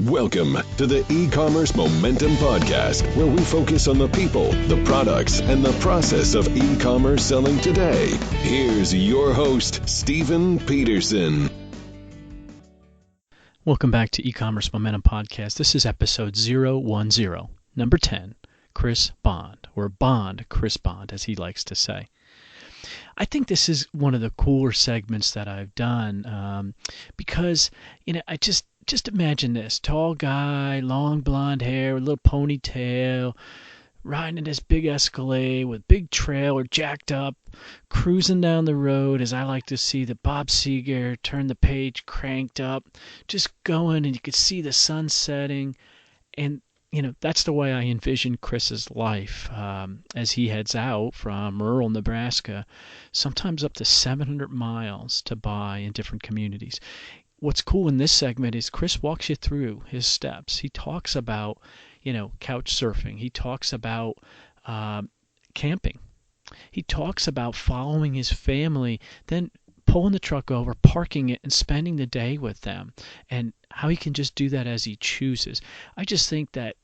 Welcome to the E-Commerce Momentum Podcast, where we focus on the people, the products, and the process of e-commerce selling today. Here's your host, Stephen Peterson. Welcome back to E-Commerce Momentum Podcast. This is episode 010, number 10, Chris Bond, or Bond, Chris Bond, as he likes to say. I think this is one of the cooler segments that I've done because, I just imagine this. Tall guy, long blonde hair, with a little ponytail, riding in this big Escalade with big trailer jacked up, cruising down the road, as I like to see the Bob Seger, turn the page cranked up, just going, and you could see the sun setting. And that's the way I envision Chris's life as he heads out from rural Nebraska, sometimes up to 700 miles to buy in different communities. What's cool in this segment is Chris walks you through his steps. He talks about, couch surfing. He talks about camping. He talks about following his family, then pulling the truck over, parking it, and spending the day with them, and how he can just do that as he chooses. I just think that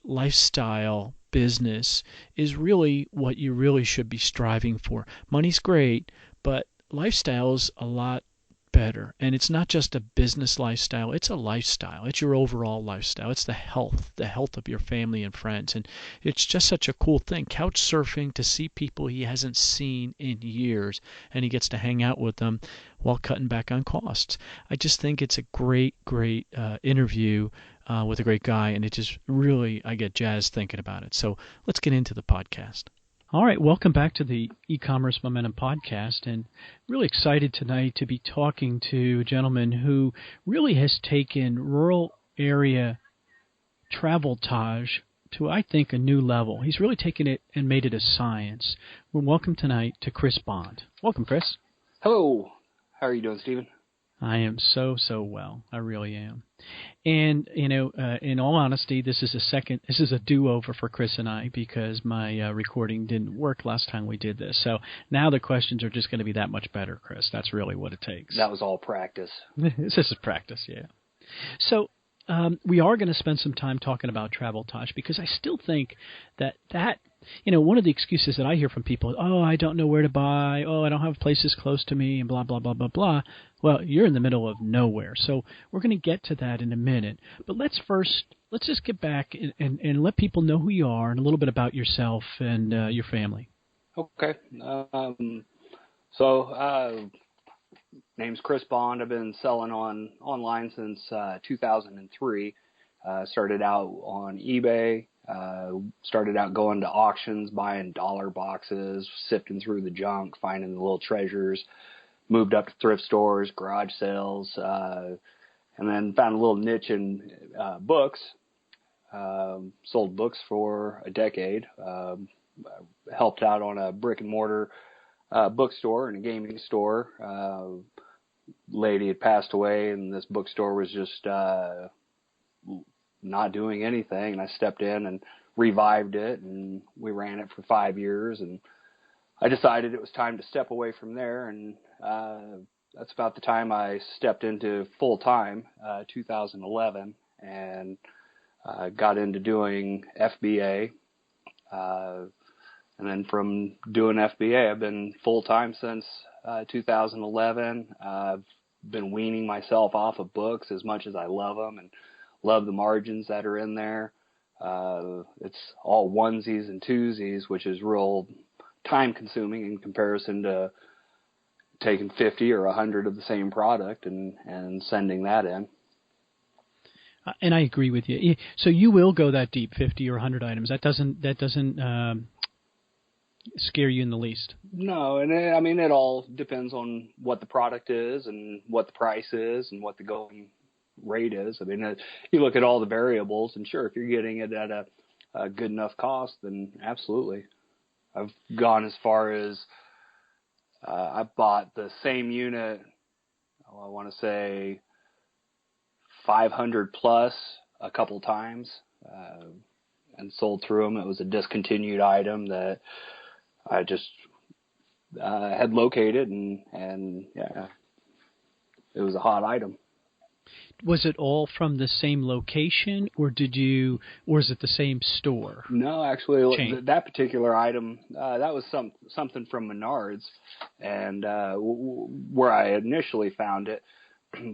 lifestyle business is really what you really should be striving for. Money's great, but lifestyle's a lot better. And it's not just a business lifestyle, it's a lifestyle. It's your overall lifestyle. It's the health of your family and friends. And it's just such a cool thing. Couch surfing, to see people he hasn't seen in years, and he gets to hang out with them while cutting back on costs. I just think it's a great interview with a great guy, and it just really, I get jazzed thinking about it. So let's get into the podcast. All right, welcome back to the E-Commerce Momentum Podcast, and really excited tonight to be talking to a gentleman who really has taken rural area traveltage to, I think, a new level. He's really taken it and made it a science. Well, welcome tonight to Chris Bond. Welcome, Chris. Hello. How are you doing, Stephen? I am so well. I really am. And, in all honesty, this is a do-over for Chris and I, because my recording didn't work last time we did this. So now the questions are just going to be that much better, Chris. That's really what it takes. That was all practice. This is practice, yeah. So we are going to spend some time talking about traveltage, because I still think that one of the excuses that I hear from people is, I don't know where to buy, I don't have places close to me, and blah, blah, blah, blah, blah. Well, you're in the middle of nowhere, so we're going to get to that in a minute. But let's just get back and let people know who you are and a little bit about yourself and your family. Okay. Name's Chris Bond. I've been selling online since 2003. Started out on eBay. Started out going to auctions, buying dollar boxes, sifting through the junk, finding the little treasures. Moved up to thrift stores, garage sales, and then found a little niche in books. Sold books for a decade. Helped out on a brick and mortar bookstore and a gaming store. Lady had passed away, and this bookstore was just not doing anything. And I stepped in and revived it, and we ran it for 5 years. And I decided it was time to step away from there, and that's about the time I stepped into full-time, 2011, and got into doing FBA. And then from doing FBA, I've been full-time since 2011. I've been weaning myself off of books as much as I love them and love the margins that are in there. It's all onesies and twosies, which is real time-consuming in comparison to taking 50 or 100 of the same product and sending that in. And I agree with you. So you will go that deep, 50 or 100 items. That doesn't scare you in the least. No, and it all depends on what the product is and what the price is and what the going rate is. You look at all the variables, and sure, if you're getting it at a good enough cost, then absolutely. I've gone as far as I bought the same unit, I want to say 500 plus a couple times, and sold through them. It was a discontinued item that I just had located, and yeah, it was a hot item. was it all from the same location, or is it the same store? No, actually, chain? That particular item, that was something from Menards, and where I initially found it.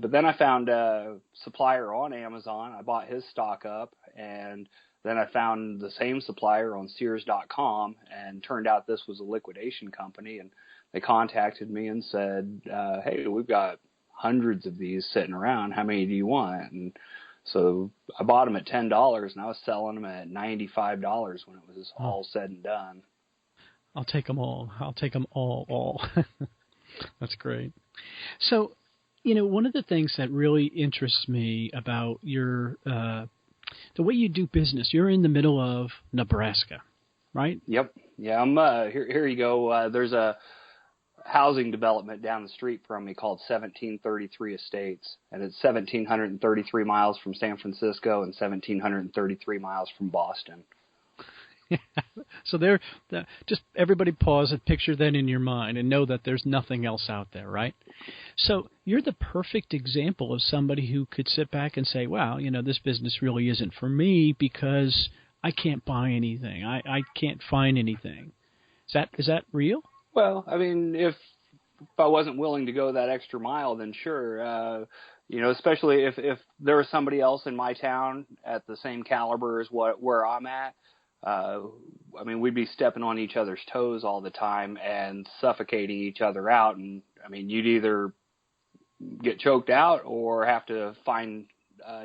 But then I found a supplier on Amazon. I bought his stock up, and then I found the same supplier on Sears.com, and turned out this was a liquidation company, and they contacted me and said, hey, we've got hundreds of these sitting around. How many do you want? And so I bought them at $10, and I was selling them at $95 when it was all said and done. I'll take them all. All. That's great. So, one of the things that really interests me about your the way you do business, you're in the middle of Nebraska, right? Yep. Yeah, I'm here you go. There's a housing development down the street from me called 1733 Estates, and it's 1,733 miles from San Francisco and 1,733 miles from Boston. So just everybody pause and picture that in your mind and know that there's nothing else out there, right? So you're the perfect example of somebody who could sit back and say, wow, this business really isn't for me because I can't buy anything. I can't find anything. Is that real? Well, I mean, if I wasn't willing to go that extra mile, then sure. Especially if there was somebody else in my town at the same caliber as where I'm at. We'd be stepping on each other's toes all the time and suffocating each other out. And you'd either get choked out or have to find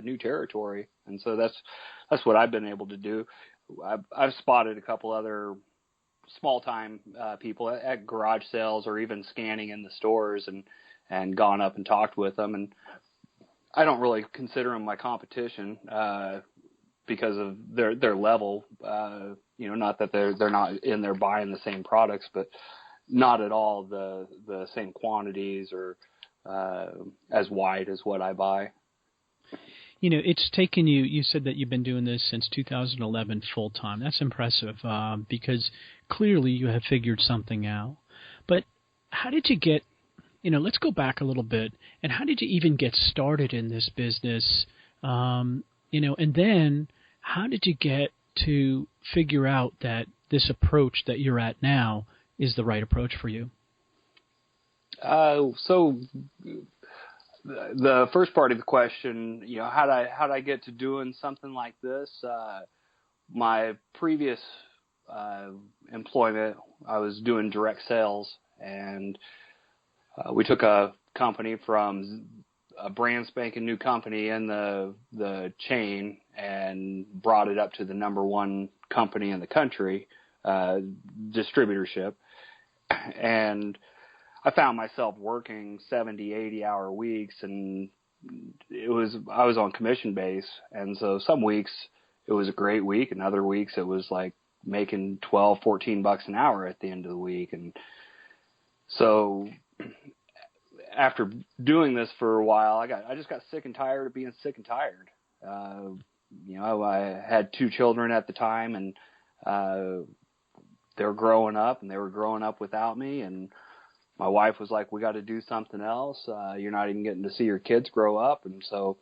new territory. And so that's what I've been able to do. I've spotted a couple other small-time people at garage sales or even scanning in the stores and gone up and talked with them. And I don't really consider them my competition because of their level. Not that they're not in there buying the same products, but not at all the same quantities or as wide as what I buy. It's taken you said that you've been doing this since 2011 full time. That's impressive because clearly you have figured something out. But how did you get, let's go back a little bit, and how did you even get started in this business? And then how did you get to figure out that this approach that you're at now is the right approach for you? So the first part of the question, how'd I get to doing something like this? My previous employment, I was doing direct sales, and we took a company from a brand spanking new company in the chain and brought it up to the number one company in the country, distributorship. And I found myself working 70, 80-hour weeks, and I was on commission base. And so some weeks it was a great week, and other weeks it was like making $12, $14 an hour at the end of the week. And so after doing this for a while, I just got sick and tired of being sick and tired. I had 2 children at the time, and they were growing up, and they were growing up without me. And my wife was like, we got to do something else. You're not even getting to see your kids grow up. And so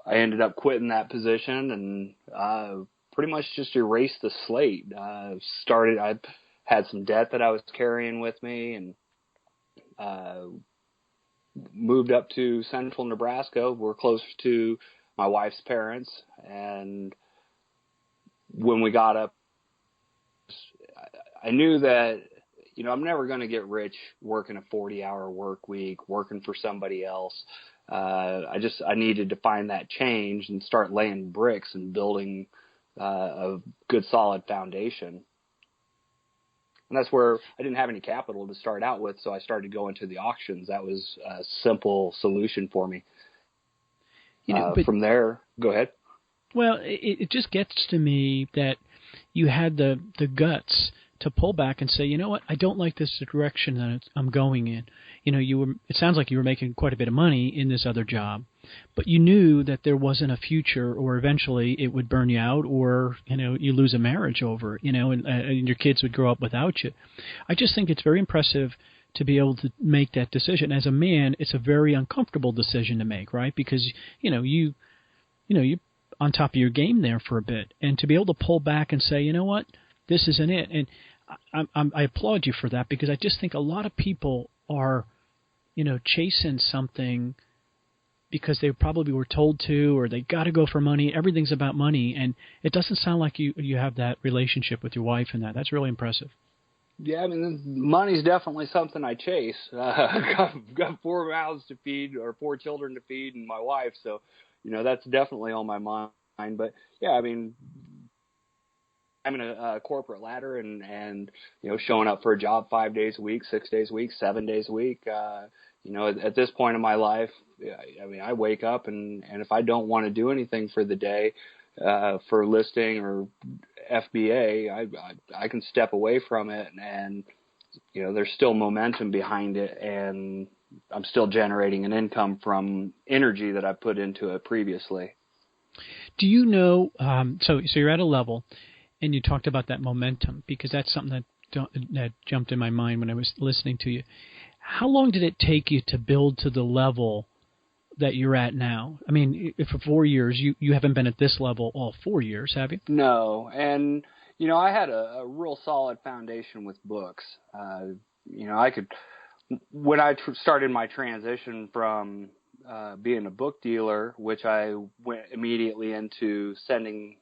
I ended up quitting that position and pretty much just erased the slate. I had some debt that I was carrying with me, and moved up to central Nebraska. We're closer to my wife's parents. And when we got up, I knew that, I'm never going to get rich working a 40-hour work week, working for somebody else. I needed to find that change and start laying bricks and building a good, solid foundation. And that's where I didn't have any capital to start out with, so I started going to the auctions. That was a simple solution for me. But from there, go ahead. Well, it just gets to me that you had the guts to pull back and say, you know what, I don't like this direction that I'm going in. It sounds like you were making quite a bit of money in this other job, but you knew that there wasn't a future, or eventually it would burn you out, or, you lose a marriage over it, and your kids would grow up without you. I just think it's very impressive to be able to make that decision. As a man, it's a very uncomfortable decision to make, right? Because, you on top of your game there for a bit, and to be able to pull back and say, you know what, this isn't it. And I applaud you for that, because I just think a lot of people are, chasing something because they probably were told to, or they got to go for money. Everything's about money, and it doesn't sound like you have that relationship with your wife and that. That's really impressive. Yeah, I mean, money's definitely something I chase. Got 4 mouths to feed, or 4 children to feed, and my wife, so that's definitely on my mind. But yeah, I mean, I'm in a corporate ladder, and showing up for a job 5 days a week, 6 days a week, 7 days a week. At this point in my life, I mean, I wake up and if I don't want to do anything for the day, for listing or FBA, I can step away from it, and there's still momentum behind it, and I'm still generating an income from energy that I put into it previously. Do you know? So you're at a level, and you talked about that momentum, because that's something that jumped in my mind when I was listening to you. How long did it take you to build to the level that you're at now? I mean, for 4 years, you haven't been at this level all 4 years, have you? No, and I had a real solid foundation with books. When I started my transition from being a book dealer, which I went immediately into sending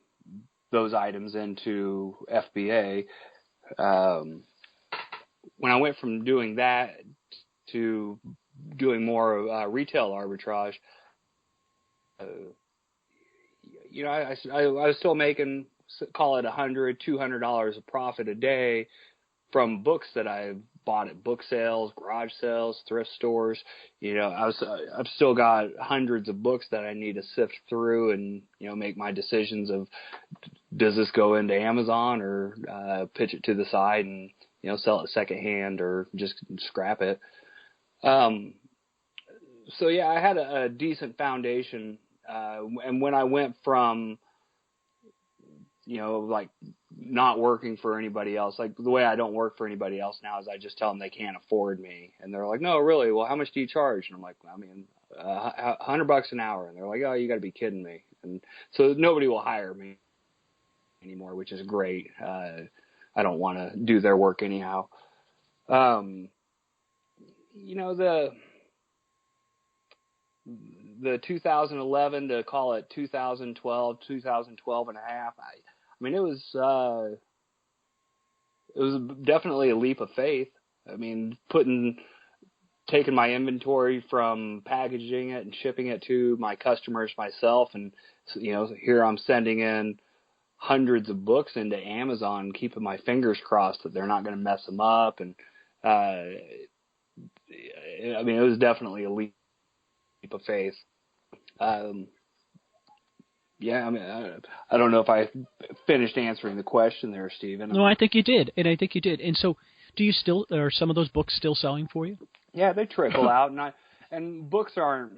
those items into FBA. When I went from doing that to doing more retail arbitrage, I was still making, call it $100, $200 of profit a day from books that I bought at book sales, garage sales, thrift stores. I've still got hundreds of books that I need to sift through and make my decisions of, does this go into Amazon or pitch it to the side and sell it secondhand or just scrap it. So yeah, I had a decent foundation, and when I went from like not working for anybody else, like the way I don't work for anybody else now is I just tell them they can't afford me, and they're like, no, really? Well, how much do you charge? And I'm like, I mean, $100 an hour, and they're like, oh, you got to be kidding me. And so nobody will hire me anymore, which is great. I don't want to do their work anyhow. The 2011 to call it 2012 and a half. I mean, it was definitely a leap of faith. I mean, taking my inventory from packaging it and shipping it to my customers myself, and here I'm sending in hundreds of books into Amazon, keeping my fingers crossed that they're not going to mess them up. And I mean, it was definitely a leap of faith. Yeah, I mean, I don't know if I finished answering the question there, Stephen. No, I think you did, And so, are some of those books still selling for you? Yeah, they trickle out, and books are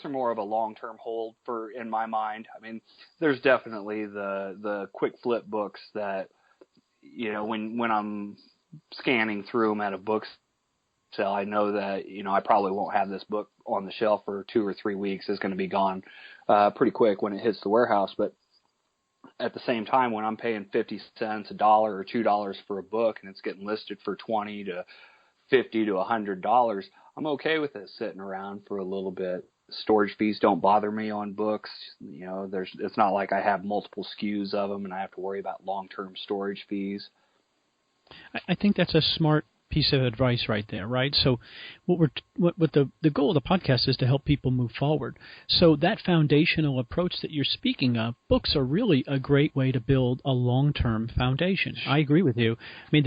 more of a long-term hold in my mind. I mean, there's definitely the quick flip books that when I'm scanning through them at a book sale, I know that I probably won't have this book on the shelf for 2 or 3 weeks. It's going to be gone pretty quick when it hits the warehouse. But at the same time, when I'm paying 50 cents, $1 or $2 for a book, and it's getting listed for $20 to $50 to $100, I'm okay with it sitting around for a little bit. Storage fees don't bother me on books. It's not like I have multiple SKUs of them and I have to worry about long-term storage fees. I think that's a smart piece of advice right there, right? So what the goal of the podcast is to help people move forward. So that foundational approach that you're speaking of, books are really a great way to build a long-term foundation. I agree with you. I mean,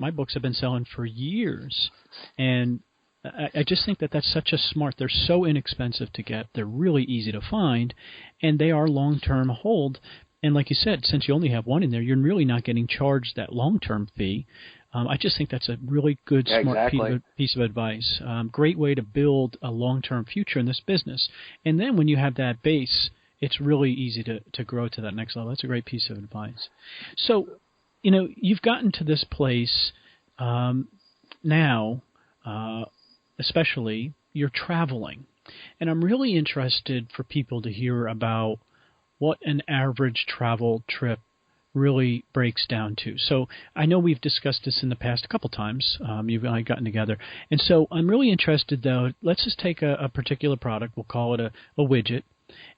my books have been selling for years, and I just think that that's such a smart, they're so inexpensive to get, they're really easy to find, and they are long-term hold. And like you said, since you only have one in there, you're really not getting charged that long-term fee. I just think that's a really good, smart piece of advice. Great way to build a long-term future in this business. And then when you have that base, it's really easy to grow to that next level. That's a great piece of advice. So, you've gotten to this place now especially you're traveling. And I'm really interested for people to hear about what an average travel trip really breaks down to. So I know we've discussed this in the past a couple times. You've and I gotten together. And so I'm really interested, though, let's just take a particular product. We'll call it a widget.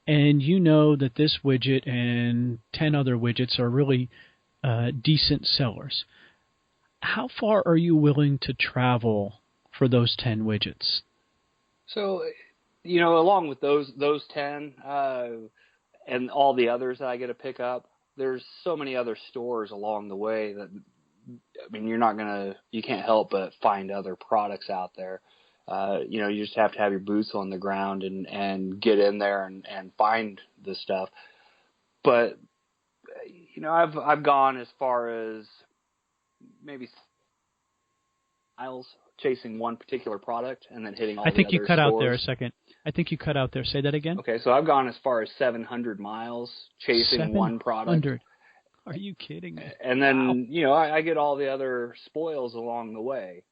And you know that this widget and 10 other widgets are really decent sellers. How far are you willing to travel for those 10 widgets? So, along with those 10 and all the others that I get to pick up, there's so many other stores along the way that, you can't help but find other products out there. You just have to have your boots on the ground and get in there and find the stuff. But, I've gone as far as maybe miles chasing one particular product and then hitting all the other stores. I think you cut out there a second. I think you cut out there. Say that again. Okay, so I've gone as far as 700 miles chasing one product. 700. Are you kidding me? And then, I get all the other spoils along the way.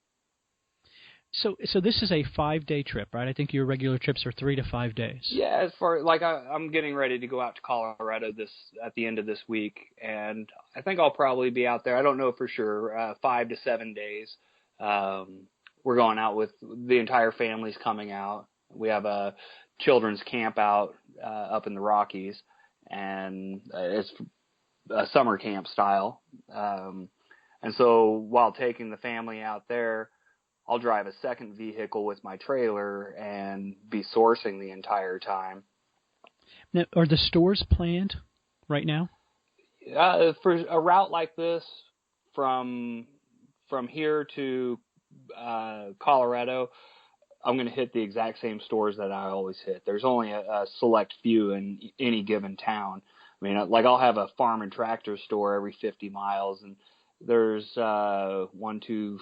So this is a 5-day trip, right? I think your regular trips are 3 to 5 days. Yeah, as far I'm getting ready to go out to Colorado at the end of this week, and I think I'll probably be out there. I don't know for sure. 5 to 7 days. We're going out with the entire family's coming out. We have a children's camp out up in the Rockies, and it's a summer camp style. And so while taking the family out there, I'll drive a second vehicle with my trailer and be sourcing the entire time. Now, are the stores planned right now? For a route like this, from here to Colorado, I'm going to hit the exact same stores that I always hit. There's only a select few in any given town. I'll have a farm and tractor store every 50 miles, and there's 1, 2,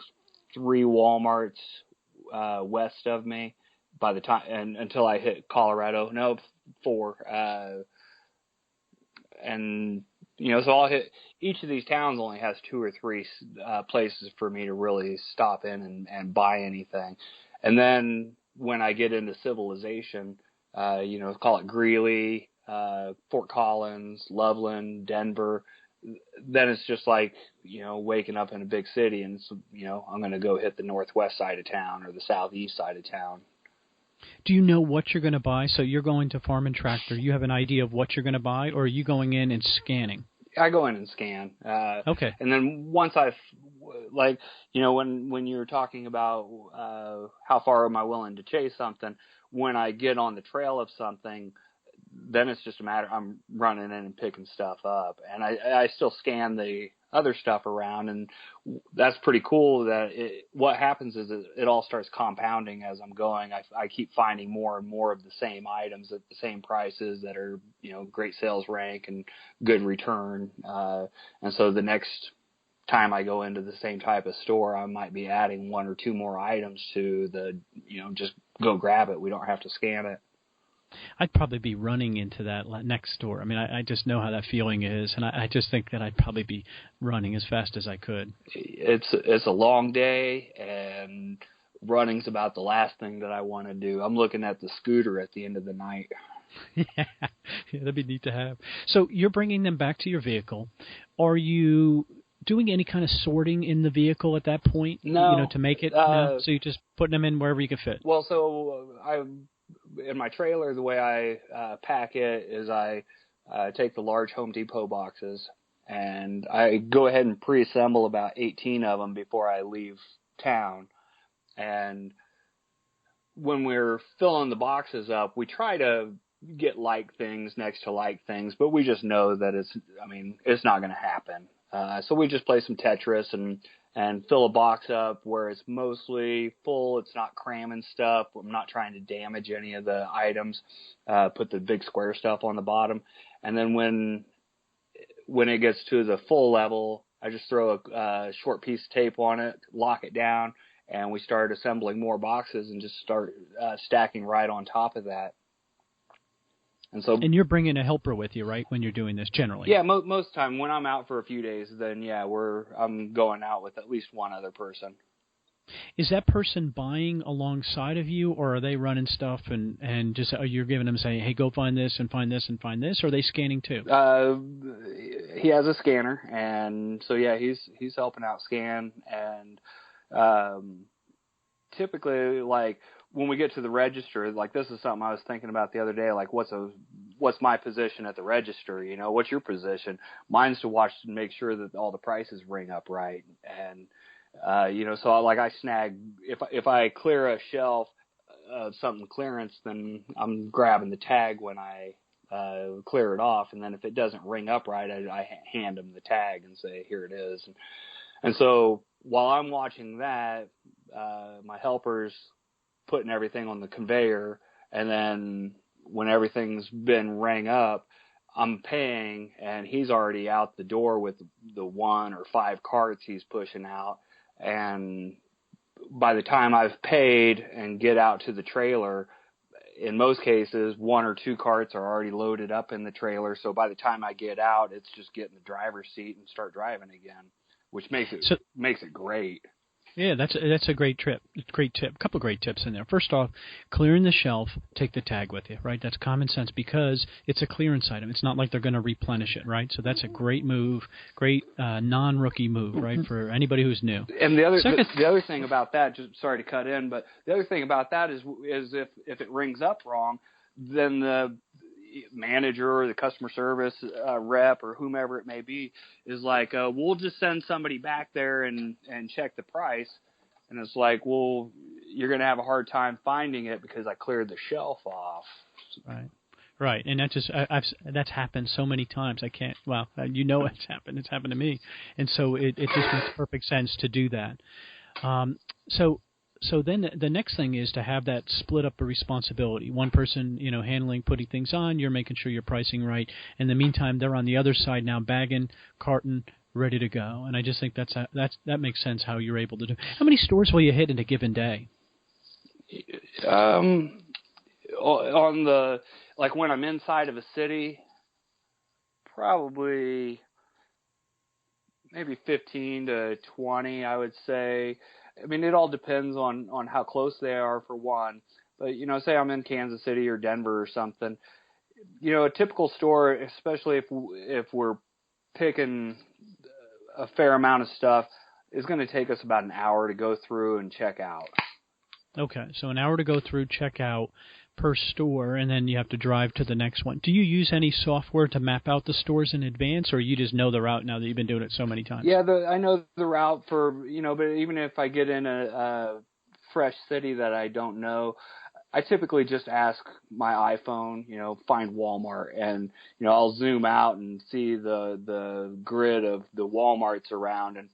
3 Walmarts west of me by the time and until I hit Colorado. No, 4. And so I'll hit each of these towns only has 2 or 3 places for me to really stop in and buy anything. And then when I get into civilization, call it Greeley, Fort Collins, Loveland, Denver, then it's just like, waking up in a big city and, I'm going to go hit the northwest side of town or the southeast side of town. Do you know what you're going to buy? So you're going to Farm and Tractor. You have an idea of what you're going to buy, or are you going in and scanning? I go in and scan. Okay. And then once when you're talking about how far am I willing to chase something, when I get on the trail of something, then it's just a matter I'm running in and picking stuff up. And I still scan the other stuff around, and that's pretty cool that what happens is it all starts compounding as I'm going. I keep finding more and more of the same items at the same prices that are, great sales rank and good return. And so the next time I go into the same type of store, I might be adding 1 or 2 more items to the, just go grab it. We don't have to scan it. I'd probably be running into that next store. I just know how that feeling is, and I just think that I'd probably be running as fast as I could. It's a long day, and running's about the last thing that I want to do. I'm looking at the scooter at the end of the night. Yeah, that'd be neat to have. So you're bringing them back to your vehicle. Are you doing any kind of sorting in the vehicle at that point? No. To make it? No? So you're just putting them in wherever you can fit? Well, so in my trailer, the way I pack it is I take the large Home Depot boxes, and I go ahead and pre-assemble about 18 of them before I leave town. And when we're filling the boxes up, we try to get like things next to like things, but we just know that it's not going to happen. So we just play some Tetris and fill a box up where it's mostly full. It's not cramming stuff. I'm not trying to damage any of the items. Put the big square stuff on the bottom. And then when it gets to the full level, I just throw a short piece of tape on it, lock it down, and we start assembling more boxes and just start stacking right on top of that. And you're bringing a helper with you, right, when you're doing this generally? Yeah, most time when I'm out for a few days, then I'm going out with at least one other person. Is that person buying alongside of you, or are they running stuff and just you're giving them saying, hey, go find this and find this and find this, or are they scanning too? He has a scanner, and so yeah, he's helping out scan, and typically, like when we get to the register, like this is something I was thinking about the other day, like what's my position at the register? You know, what's your position? Mine's to watch and make sure that all the prices ring up right, and you know, so like I snag, if I clear a shelf of something clearance, then I'm grabbing the tag when I clear it off, and then if it doesn't ring up right, I hand them the tag and say, here it is. And so while I'm watching that, my helper's putting everything on the conveyor, and then when everything's been rang up, I'm paying, and he's already out the door with the 1 or 5 carts he's pushing out. And by the time I've paid and get out to the trailer, in most cases, 1 or 2 carts are already loaded up in the trailer. So by the time I get out, it's just get in the driver's seat and start driving again, which makes it great. Yeah, that's a great tip. A couple of great tips in there. First off, clearing the shelf, take the tag with you, right? That's common sense because it's a clearance item. It's not like they're going to replenish it, right? So that's a great move, great non-rookie move, right, for anybody who's new. And the other thing about that, just sorry to cut in, but the other thing about that is if it rings up wrong, then the manager or the customer service rep or whomever it may be is like, we'll just send somebody back there and check the price. And it's like, well, you're going to have a hard time finding it because I cleared the shelf off. Right. And that's happened so many times. It's happened. It's happened to me. And so it just makes perfect sense to do that. So then the next thing is to have that split up the responsibility. One person, handling, putting things on, you're making sure you're pricing right. In the meantime, they're on the other side now, bagging, carton, ready to go. And I just think that makes sense how you're able to do. How many stores will you hit in a given day? On the, like when I'm inside of a city, probably maybe 15 to 20, I would say. I mean, it all depends on how close they are for one. But, say I'm in Kansas City or Denver or something, a typical store, especially if we're picking a fair amount of stuff, is going to take us about an hour to go through and check out. Okay, so an hour to go through, check out per store, and then you have to drive to the next one. Do you use any software to map out the stores in advance, or you just know the route now that you've been doing it so many times? Yeah, I know the route for, but even if I get in a fresh city that I don't know, I typically just ask my iPhone, find Walmart, and, I'll zoom out and see the grid of the Walmarts around, and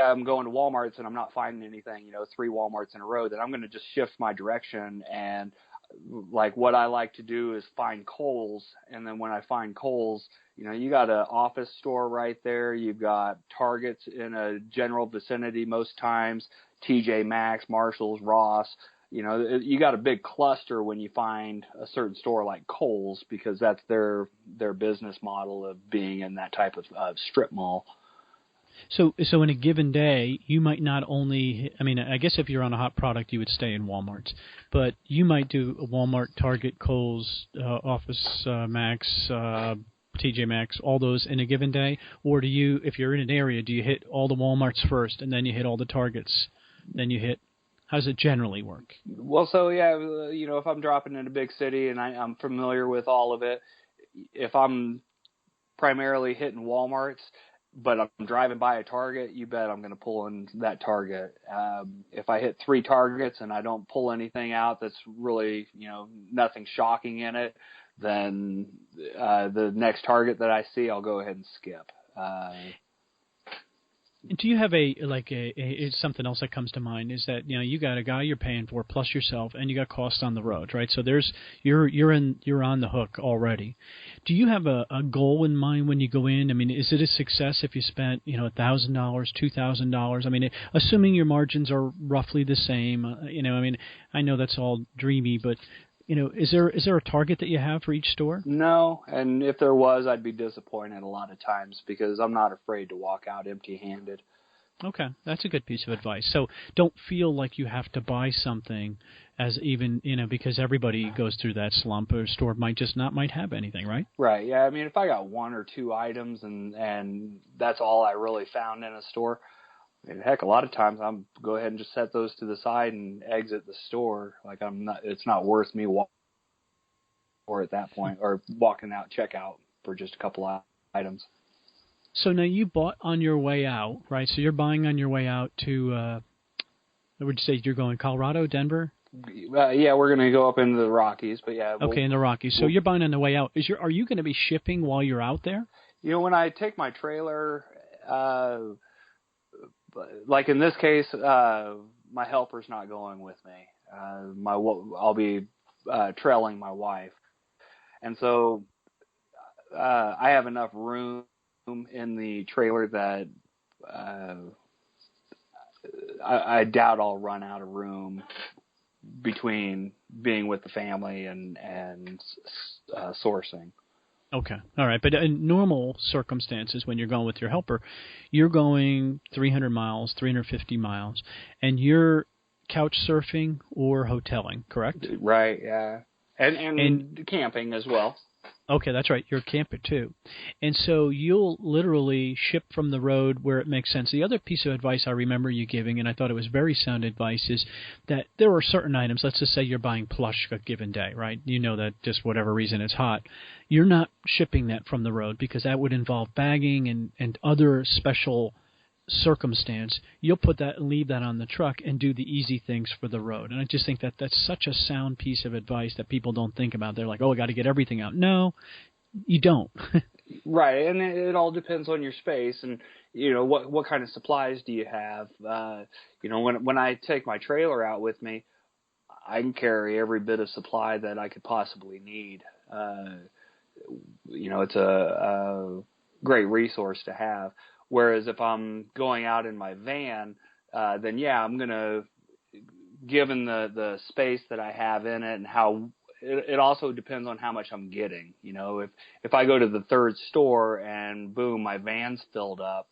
I'm going to Walmart's and I'm not finding anything, 3 Walmarts in a row, then I'm going to just shift my direction. And like what I like to do is find Kohl's. And then when I find Kohl's, you got an office store right there. You've got Targets in a general vicinity most times, TJ Maxx, Marshalls, Ross. You got a big cluster when you find a certain store like Kohl's because that's their business model of being in that type of strip mall. So in a given day, you might not only, I guess if you're on a hot product, you would stay in Walmart, but you might do a Walmart, Target, Kohl's, Office Max, TJ Maxx, all those in a given day? Or do you, if you're in an area, do you hit all the Walmarts first and then you hit all the Targets, then you hit, how does it generally work? Well, so yeah, if I'm dropping in a big city and I'm familiar with all of it, if I'm primarily hitting Walmarts, but I'm driving by a Target, you bet I'm going to pull in that Target. If I hit 3 Targets and I don't pull anything out that's really, nothing shocking in it, then the next Target that I see, I'll go ahead and skip. Do you have it's something else that comes to mind is that, you got a guy you're paying for plus yourself and you got costs on the road, right? So you're on the hook already. Do you have a goal in mind when you go in? Is it a success if you spent, $1,000, $2,000? Assuming your margins are roughly the same, I know that's all dreamy, but is there a target that you have for each store? No, and if there was, I'd be disappointed a lot of times because I'm not afraid to walk out empty-handed. Okay, that's a good piece of advice. So don't feel like you have to buy something as even, because everybody goes through that slump, or a store might have anything, right? Right. Yeah. I mean, if I got one or two items and that's all I really found in a store, I mean, heck, a lot of times I'm go ahead and just set those to the side and exit the store. Like it's not worth me walking at that point, or walking out checkout for just a couple of items. So now you bought on your way out, right? So you're buying on your way out to, would you say you're going Colorado, Denver? Yeah, we're going to go up into the Rockies, but yeah. Okay, in the Rockies. So you're buying on the way out. Are you going to be shipping while you're out there? When I take my trailer, like in this case, my helper's not going with me. I'll be trailing my wife, and so I have enough room in the trailer that I doubt I'll run out of room between being with the family and sourcing. Okay. All right. But in normal circumstances, when you're going with your helper, you're going 300 miles, 350 miles, and you're couch surfing or hoteling, correct? Right, yeah. And camping as well. Okay, that's right. You're a camper too. And so you'll literally ship from the road where it makes sense. The other piece of advice I remember you giving, and I thought it was very sound advice, is that there are certain items, let's just say you're buying plush a given day, right? You know that just whatever reason it's hot. You're not shipping that from the road because that would involve bagging and other special circumstance. You'll put that and leave that on the truck and do the easy things for the road. And I just think that that's such a sound piece of advice that people don't think about. They're like, oh, I got to get everything out. No, you don't. Right, and it all depends on your space and what kind of supplies do you have. When I take my trailer out with me, I can carry every bit of supply that I could possibly need. It's a great resource to have. Whereas if I'm going out in my van, then yeah, I'm going to, given the space that I have in it and how it also depends on how much I'm getting. If I go to the third store and boom, my van's filled up,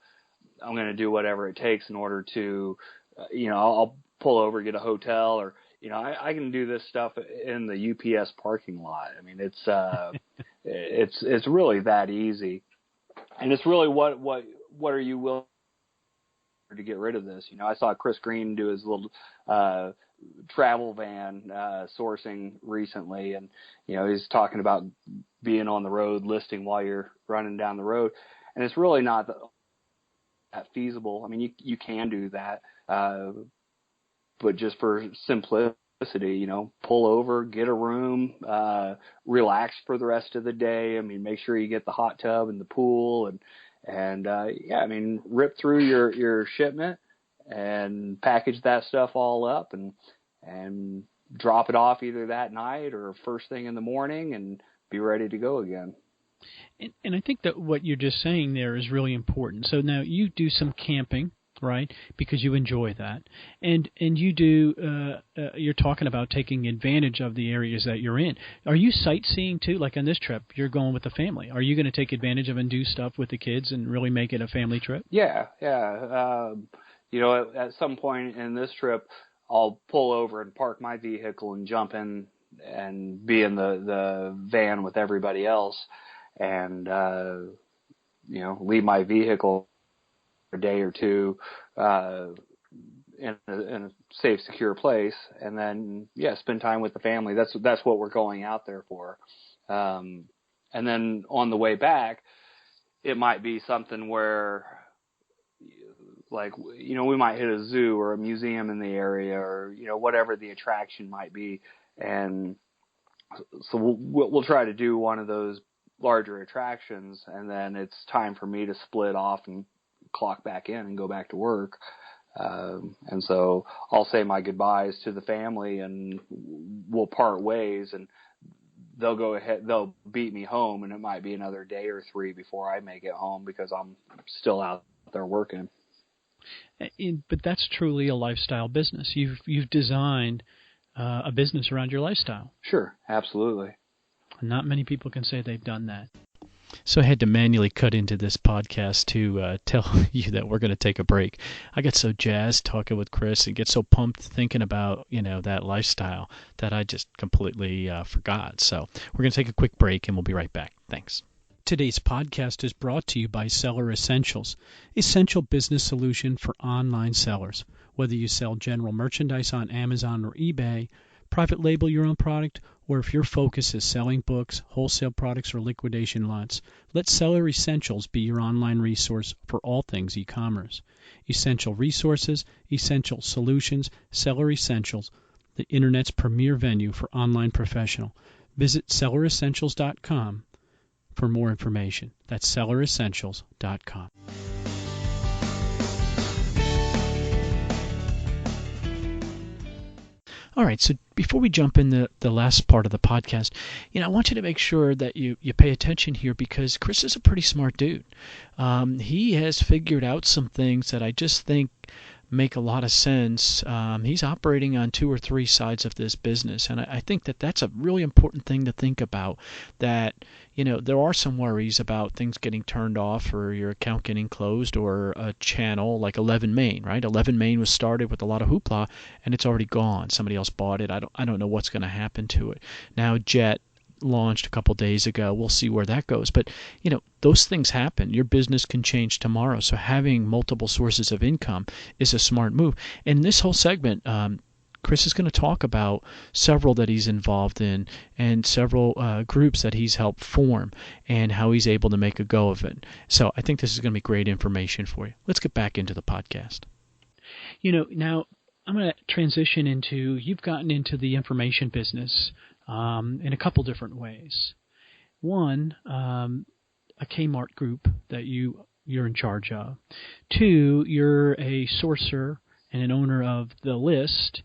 I'm going to do whatever it takes in order to, I'll pull over, get a hotel, or, I can do this stuff in the UPS parking lot. I mean, it's really that easy. And it's really what are you willing to get rid of this? I saw Chris Green do his little travel van sourcing recently, and he's talking about being on the road listing while you're running down the road, and it's really not that feasible. I mean, you can do that, but just for simplicity, pull over, get a room, relax for the rest of the day. I mean, make sure you get the hot tub and the pool and rip through your shipment and package that stuff all up and drop it off either that night or first thing in the morning and be ready to go again. And I think that what you're just saying there is really important. So now you do some camping, right? Because you enjoy that, and you do. You're talking about taking advantage of the areas that you're in. Are you sightseeing too? Like on this trip, you're going with the family. Are you going to take advantage of and do stuff with the kids and really make it a family trip? Yeah. At some point in this trip, I'll pull over and park my vehicle and jump in and be in the van with everybody else, and leave my vehicle a day or two in a safe, secure place, and then spend time with the family. That's what we're going out there for. And then on the way back, it might be something where, we might hit a zoo or a museum in the area, or whatever the attraction might be, and so we'll try to do one of those larger attractions, and then it's time for me to split off and clock back in and go back to work. And so I'll say my goodbyes to the family and we'll part ways, and they'll beat me home, and it might be another day or three before I make it home because I'm still out there working. But that's truly a lifestyle business. You've designed a business around your lifestyle. Sure, absolutely. Not many people can say they've done that. So I had to manually cut into this podcast to tell you that we're going to take a break. I get so jazzed talking with Chris and get so pumped thinking about, that lifestyle that I just completely forgot. So we're going to take a quick break and we'll be right back. Thanks. Today's podcast is brought to you by Seller Essentials, essential business solution for online sellers. Whether you sell general merchandise on Amazon or eBay, private label your own product, or if your focus is selling books, wholesale products, or liquidation lots, let Seller Essentials be your online resource for all things e-commerce. Essential resources, essential solutions, Seller Essentials, the Internet's premier venue for online professional. Visit selleressentials.com for more information. That's selleressentials.com. All right, so before we jump in the last part of the podcast, I want you to make sure that you pay attention here because Chris is a pretty smart dude. He has figured out some things that I just think make a lot of sense. He's operating on 2 or 3 sides of this business, and I think that that's a really important thing to think about, that there are some worries about things getting turned off or your account getting closed, or a channel like 11 Main, right? 11 Main was started with a lot of hoopla and it's already gone. Somebody else bought it. I don't know what's going to happen to it. Now Jet launched a couple days ago. We'll see where that goes. But, those things happen. Your business can change tomorrow. So having multiple sources of income is a smart move. And this whole segment, Chris is going to talk about several that he's involved in and several groups that he's helped form and how he's able to make a go of it. So I think this is going to be great information for you. Let's get back into the podcast. Now I'm going to transition into, you've gotten into the information business in a couple different ways. One, a Kmart group that you're in charge of. 2, you're a sourcer and an owner of The List.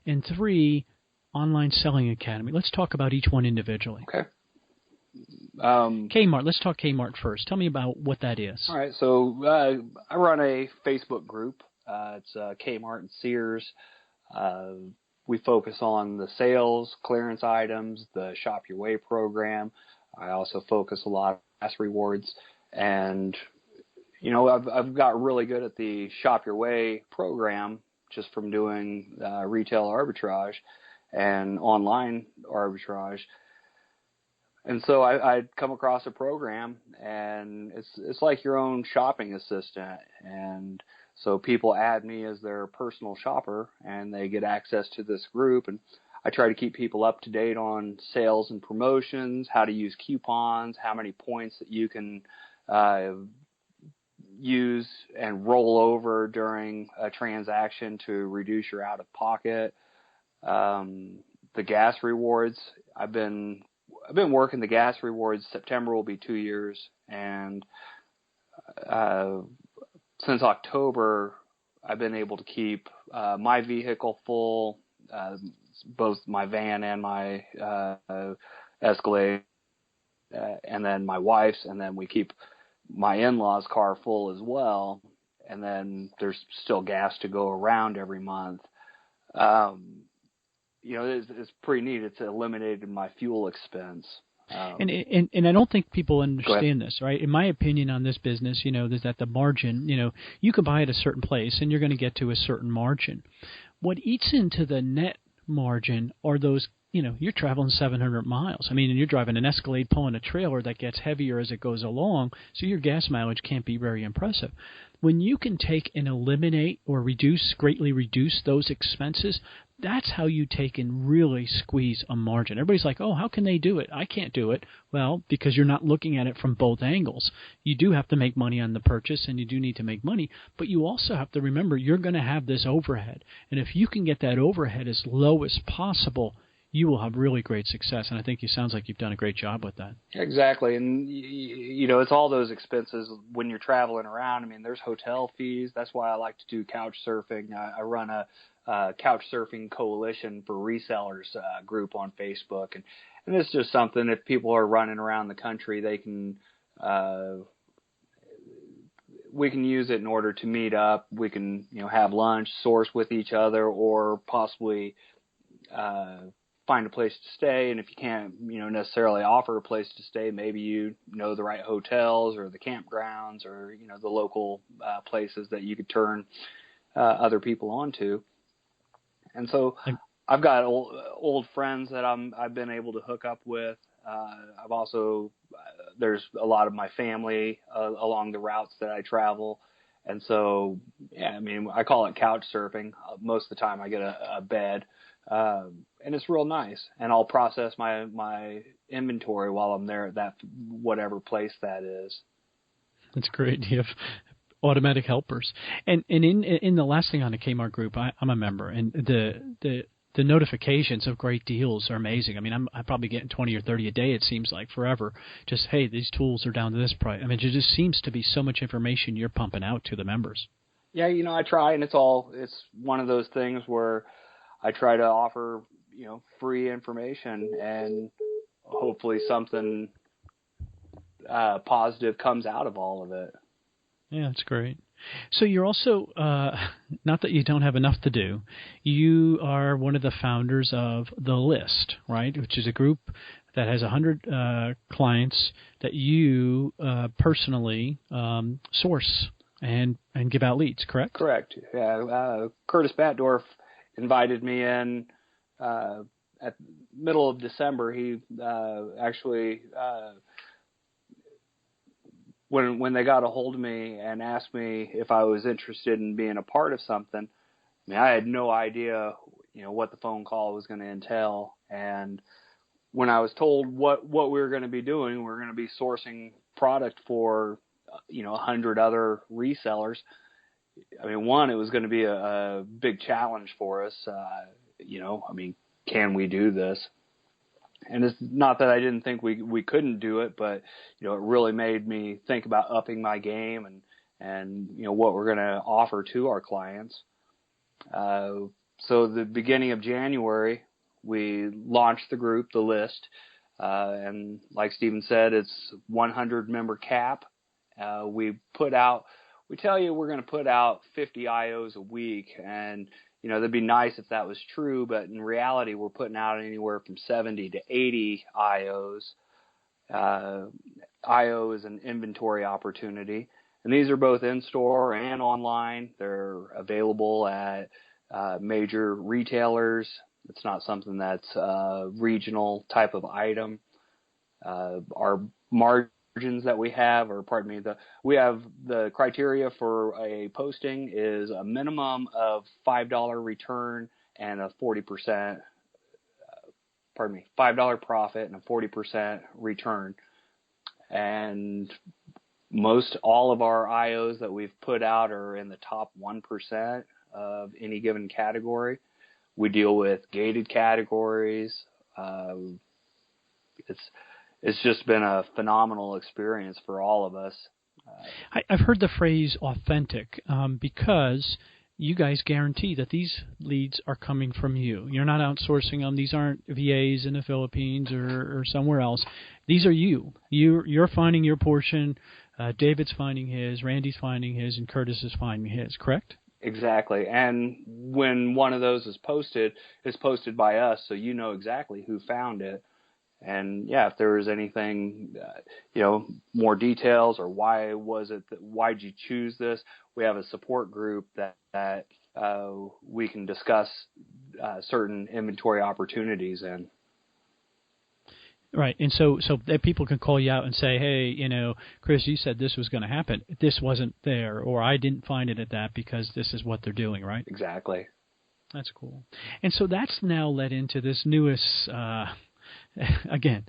And 3, Online Selling Academy. Let's talk about each one individually. Okay. Kmart. Let's talk Kmart first. Tell me about what that is. All right. So I run a Facebook group. It's Kmart and Sears. We focus on the sales, clearance items, the Shop Your Way program. I also focus a lot on gas rewards. And, I've got really good at the Shop Your Way program just from doing retail arbitrage and online arbitrage. And so I'd come across a program, and it's like your own shopping assistant. And so people add me as their personal shopper, and they get access to this group. And I try to keep people up to date on sales and promotions, how to use coupons, how many points that you can use and roll over during a transaction to reduce your out-of-pocket. The gas rewards, I've been working the gas rewards. September will be 2 years, and since October, I've been able to keep my vehicle full, both my van and my Escalade, and then my wife's, and then we keep my in-laws' car full as well, and then there's still gas to go around every month. It's pretty neat. It's eliminated my fuel expense. And I don't think people understand this, right? In my opinion on this business, is that the margin, you can buy at a certain place and you're going to get to a certain margin. What eats into the net margin are those, you're traveling 700 miles. And you're driving an Escalade pulling a trailer that gets heavier as it goes along, so your gas mileage can't be very impressive. When you can take and eliminate or greatly reduce those expenses, that's how you take and really squeeze a margin. Everybody's like, oh, how can they do it? I can't do it. Well, because you're not looking at it from both angles. You do have to make money on the purchase, and you do need to make money, but you also have to remember you're going to have this overhead. And if you can get that overhead as low as possible, you will have really great success. And I think it sounds like you've done a great job with that. Exactly. And, it's all those expenses when you're traveling around. There's hotel fees. That's why I like to do couch surfing. I run a couch surfing coalition for resellers group on Facebook. And it's just something, if people are running around the country, they can we can use it in order to meet up. We can, have lunch, source with each other, or possibly find a place to stay. And if you can't, necessarily offer a place to stay, maybe you know the right hotels or the campgrounds or, the local places that you could turn other people onto. And so I've got old friends that I've been able to hook up with. I've also, there's a lot of my family along the routes that I travel. And so, I call it couch surfing. Most of the time I get a bed, and it's real nice. And I'll process my inventory while I'm there at that, whatever place that is. That's great. You have automatic helpers. And in the last thing on the Kmart group, I'm a member, and the notifications of great deals are amazing. I'm probably getting 20 or 30 a day, it seems like, forever. Just, hey, these tools are down to this price. It just seems to be so much information you're pumping out to the members. Yeah, I try, and it's one of those things where I try to offer, free information, and hopefully something positive comes out of all of it. Yeah, that's great. So you're also, not that you don't have enough to do, you are one of the founders of The List, right, which is a group that has 100 clients that you personally source and give out leads, correct? Correct. Yeah, Curtis Batdorf invited me in at middle of December. He actually... When they got a hold of me and asked me if I was interested in being a part of something, I had no idea, what the phone call was going to entail. And when I was told what we were going to be doing, we're going to be sourcing product for, 100 other resellers. One, it was going to be a big challenge for us. Can we do this? And it's not that I didn't think we couldn't do it, but, it really made me think about upping my game and what we're going to offer to our clients. So the beginning of January, we launched the group, The List. And like Stephen said, it's 100 member cap. We tell you we're going to put out 50 IOs a week, and that'd be nice if that was true, but in reality, we're putting out anywhere from 70 to 80 IOs. IO is an inventory opportunity, and these are both in-store and online. They're available at major retailers. It's not something that's a regional type of item. Our margins that we have, we have the criteria for a posting is a minimum of $5 return and a $5 profit and a 40% return. And most all of our IOs that we've put out are in the top 1% of any given category. We deal with gated categories. It's just been a phenomenal experience for all of us. I've heard the phrase authentic because you guys guarantee that these leads are coming from you. You're not outsourcing them. These aren't VAs in the Philippines or somewhere else. These are you. You're finding your portion. David's finding his, Randy's finding his, and Curtis is finding his, correct? Exactly. And when one of those is posted, it's posted by us, so you know exactly who found it. And if there was anything, more details or why'd you choose this? We have a support group that we can discuss certain inventory opportunities in. Right. And so that people can call you out and say, hey, Chris, you said this was going to happen. This wasn't there, or I didn't find it at that because this is what they're doing, right? Exactly. That's cool. And so that's now led into this newest, again,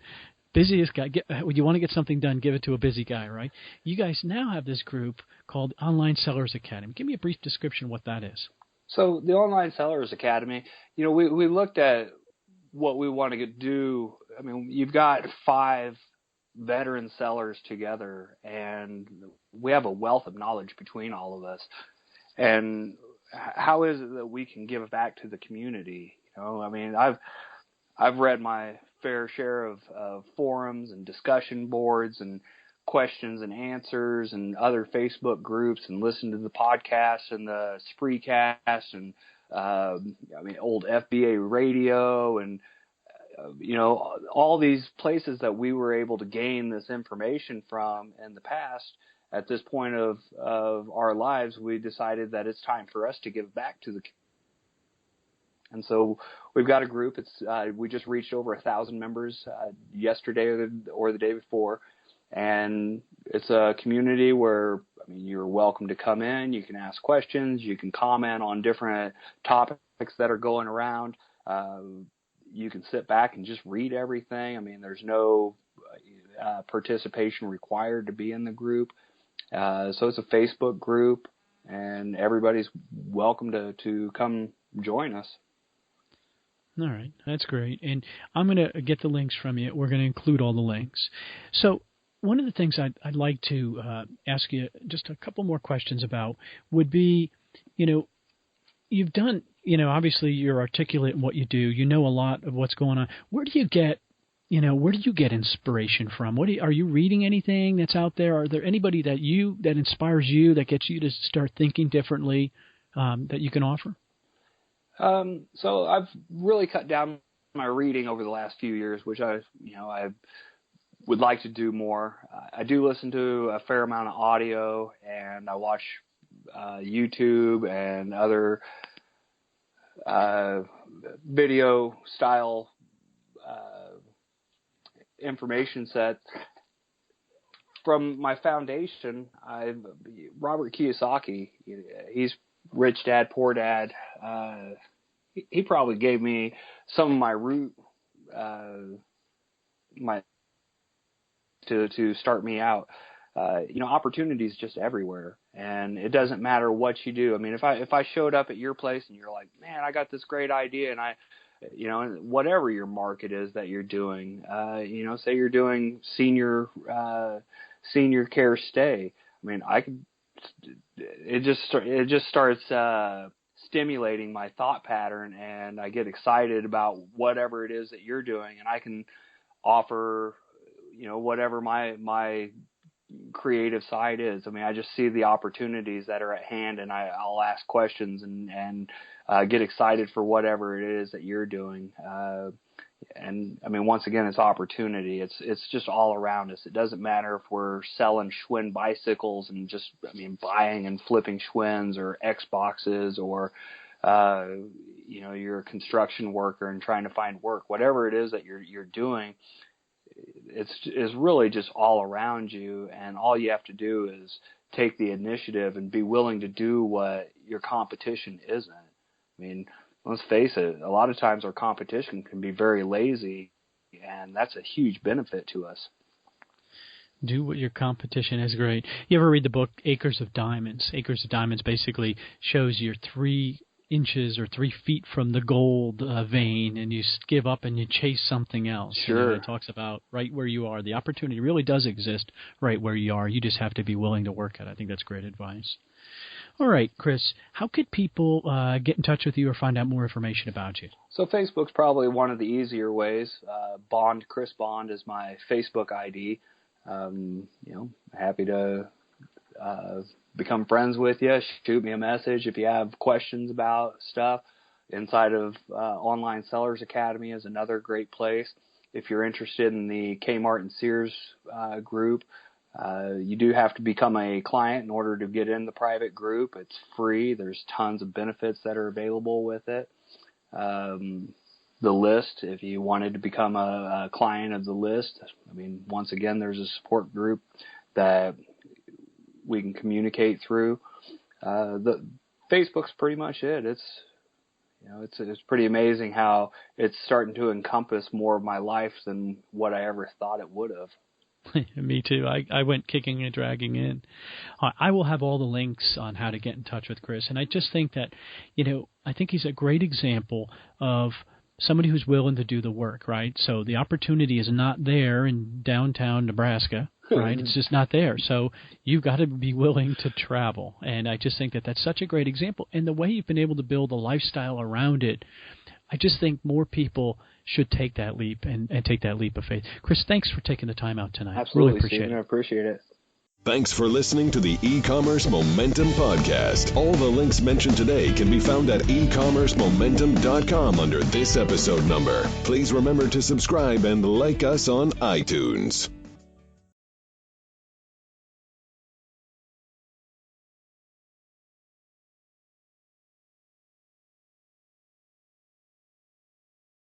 busiest guy. You want to get something done, give it to a busy guy, right? You guys now have this group called Online Sellers Academy. Give me a brief description of what that is. So the Online Sellers Academy, we looked at what we want to do. You've got 5 veteran sellers together, and we have a wealth of knowledge between all of us. And how is it that we can give back to the community? I've read my fair share of forums and discussion boards and questions and answers and other Facebook groups, and listened to the podcasts and the Spreecast and old FBA radio, and all these places that we were able to gain this information from in the past, at this point of our lives, we decided that it's time for us to give back to the community. And so we've got a group. We just reached over 1,000 members yesterday or the day before. And it's a community where, you're welcome to come in. You can ask questions. You can comment on different topics that are going around. You can sit back and just read everything. There's no participation required to be in the group. So it's a Facebook group, and everybody's welcome to come join us. All right, that's great. And I'm going to get the links from you. We're going to include all the links. So one of the things I'd like to ask you just a couple more questions about would be, you've done, obviously you're articulate in what you do. You know a lot of what's going on. Where do you get inspiration from? Are you reading anything that's out there? Are there anybody that inspires you, that gets you to start thinking differently, that you can offer? So I've really cut down my reading over the last few years, which I would like to do more. I do listen to a fair amount of audio, and I watch YouTube and other video style information sets. From my foundation, Robert Kiyosaki, he's Rich Dad, Poor Dad. He probably gave me some of my root, to start me out. Opportunities just everywhere, and it doesn't matter what you do. If I showed up at your place and you're like, man, I got this great idea, and whatever your market is that you're doing, say you're doing senior care stay. It just starts stimulating my thought pattern, and I get excited about whatever it is that you're doing, and I can offer, whatever my creative side is. I just see the opportunities that are at hand, and I'll ask questions and get excited for whatever it is that you're doing. Once again, it's opportunity. It's just all around us. It doesn't matter if we're selling Schwinn bicycles and just, buying and flipping Schwinns, or Xboxes, or, you're a construction worker and trying to find work. Whatever it is that you're doing, it's really just all around you, and all you have to do is take the initiative and be willing to do what your competition isn't. Let's face it, a lot of times our competition can be very lazy, and that's a huge benefit to us. Do what your competition is. Great. You ever read the book Acres of Diamonds? Acres of Diamonds basically shows you're 3 inches or 3 feet from the gold vein, and you give up and you chase something else. Sure. It talks about right where you are. The opportunity really does exist right where you are. You just have to be willing to work at it. I think that's great advice. All right, Chris, how could people get in touch with you or find out more information about you? So Facebook's probably one of the easier ways. Chris Bond is my Facebook ID. Happy to become friends with you. Shoot me a message if you have questions about stuff. Inside of Online Sellers Academy is another great place. If you're interested in the Kmart and Sears group, you do have to become a client in order to get in the private group. It's free. There's tons of benefits that are available with it. The list, if you wanted to become a client of the list, once again, there's a support group that we can communicate through. The Facebook's pretty much it. It's pretty amazing how it's starting to encompass more of my life than what I ever thought it would have. Me too. I went kicking and dragging in. I will have all the links on how to get in touch with Chris. And I just think that, I think he's a great example of somebody who's willing to do the work, right? So the opportunity is not there in downtown Nebraska, right? It's just not there. So you've got to be willing to travel. And I just think that that's such a great example. And the way you've been able to build a lifestyle around it, I just think more people should take that leap and take that leap of faith. Chris, thanks for taking the time out tonight. Absolutely, really appreciate Stephen, it. I appreciate it. Thanks for listening to the E-Commerce Momentum Podcast. All the links mentioned today can be found at ecommercemomentum.com under this episode number. Please remember to subscribe and like us on iTunes.